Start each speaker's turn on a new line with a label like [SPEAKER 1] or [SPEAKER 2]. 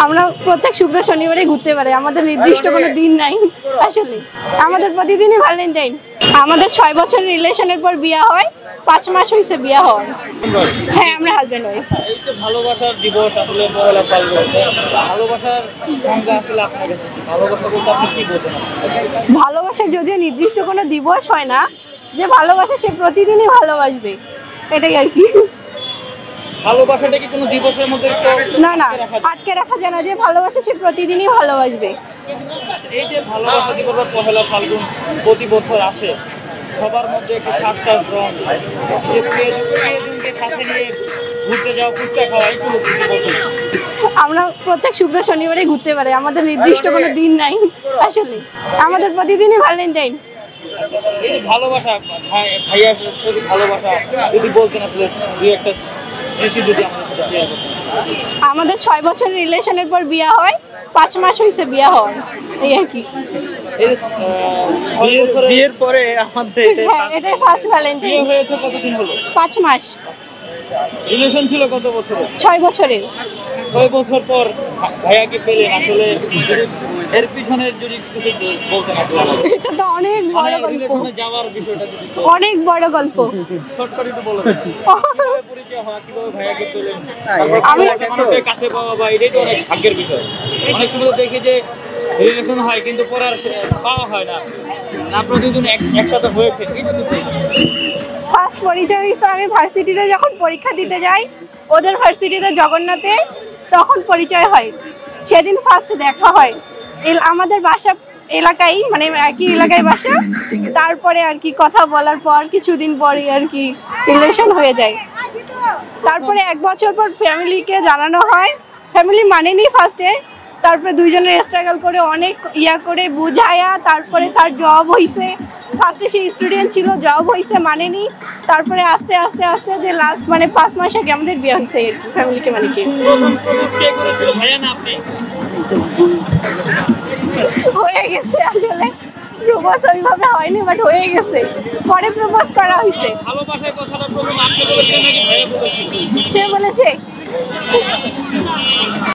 [SPEAKER 1] আমরা প্রত্যেক শুক্র শনিবারে ঘুরতে পারি, আমাদের নির্দিষ্ট কোনো দিন নাই। আসলে আমাদের প্রতিদিনই ভ্যালেন্টাইন। আমাদের 6 বছর রিলেশনের পর বিয়ে হয়, 5 মাস হয়েছে বিয়ে হওয়ার। হ্যাঁ, আমরা হাজবেন্ড ওয়াইফ।
[SPEAKER 2] এই যে ভালোবাসার দিবস আসলে পহেলা ফাল্গুন, ভালোবাসার সংজ্ঞা আসলে আপনার কাছে কি? ভালোবাসা বলতে আপনি কি বোঝেন?
[SPEAKER 1] ভালোবাসার যদিও নির্দিষ্ট কোনো দিবস হয় না, যে ভালোবাসা সে প্রতিদিনই ভালোবাসবে, এটাই আর কি।
[SPEAKER 2] ভালোবাসাটা কি কোনো দিবসের মধ্যে
[SPEAKER 1] না না, আটকে রাখা যায় না, যে ভালোবাসা সে প্রতিদিনই ভালোবাসবে।
[SPEAKER 2] এই যে ভালোবাসা দিবস বা পহেলা ফাল্গুন প্রতি বছর আসে, সবার মধ্যে একটা সাতটা রং, যে প্রিয়জনকে সাথে নিয়ে ঘুরতে যাওয়া, ফুচকা খাওয়া, একটু
[SPEAKER 1] আমরা প্রত্যেক শুক্র শনিবারে ঘুরতে পারি, আমাদের নির্দিষ্ট কোনো দিন নাই। আসলে আমাদের প্রতিদিনই ভ্যালেন্টাইন।
[SPEAKER 2] এই যে ভালোবাসা, ভাইয়ার প্রতি ভালোবাসা যদি বলতেন আসলে দুই একটা স্মৃতি যদি আমাদের সাথে শেয়ার করতেন।
[SPEAKER 1] আমাদের 6 বছর রিলেশনের পর বিয়ে হয়, 5 মাস হয়েছে বিয়ে হওয়ার, এই আর কি।
[SPEAKER 2] বিয়ের পরে আমাদের
[SPEAKER 1] হ্যাঁ, এটাই ফার্স্ট ভ্যালেন্টাইন।
[SPEAKER 2] বিয়ে হয়েছে কতদিন হলো?
[SPEAKER 1] 5 মাস।
[SPEAKER 2] রিলেশন ছিল কত বছরের?
[SPEAKER 1] 6 বছরের।
[SPEAKER 2] 6 বছর পর ভাইয়াকে পেলেন, আসলে এর পিছনে যদি কিছু বলতেন আপনারা।
[SPEAKER 1] এটা তো অনেক বড় গল্প,
[SPEAKER 2] রিলেশনে যাওয়ার বিষয়টা যদি
[SPEAKER 1] অনেক বড় গল্প।
[SPEAKER 2] শর্টকাট একটু বলে দেন। কিভাবে পরিচয় হয়, কিভাবে ভাইয়াকে পেলেন, তারপর মানুষের কাছে পাওয়া, বা এটাই তো অনেক ভাগ্যের বিষয়। অনেক সময় দেখি যে রিলেশন হয় কিন্তু পরে আর পাওয়া হয় না। আপনারা দুজন একসাথে হয়েছে, এটা তো
[SPEAKER 1] ফার্স্ট পরিচয় হয়েছে আমি ভার্সিটিতে যখন পরীক্ষা দিতে যাই, ওদের ভার্সিটিতে জগন্নাথে, তখন পরিচয় হয়। সেদিন ফার্স্ট দেখা হয়। আমাদের বাসা এলাকায়, মানে একই এলাকায় বাসা। তারপরে আর কি কথা বলার পর কিছুদিন পরে আর কি রিলেশন হয়ে যায়। তারপরে 1 বছর পর ফ্যামিলিকে জানানো হয়, ফ্যামিলি মানেনি ফার্স্টে। তারপরে দুইজনের স্ট্রাগল করে অনেক করে বুঝায়া, তারপরে তার জব হয়েছে। ফার্স্টে সে স্টুডেন্ট ছিল, জব হয়েছে, মানেনি। তারপরে আস্তে আস্তে আস্তে যে লাস্ট মানে 5 মাস আগে আমাদের বিয়ে হয়েছে আর কি, ফ্যামিলিকে মানে কি।
[SPEAKER 2] প্রথম প্রপোজ কে করেছিল, ভাইয়া না আপনি?
[SPEAKER 1] হয়ে গেছে, আসলে প্রপোজ ওইভাবে হয়নি, বাট হয়ে গেছে, পরে প্রপোজ করা হয়েছে।
[SPEAKER 2] ভালোবাসার কথাটা প্রথম আপনি বলেছেন নাকি ভাইয়া বলেছিল?
[SPEAKER 1] সে বলেছে।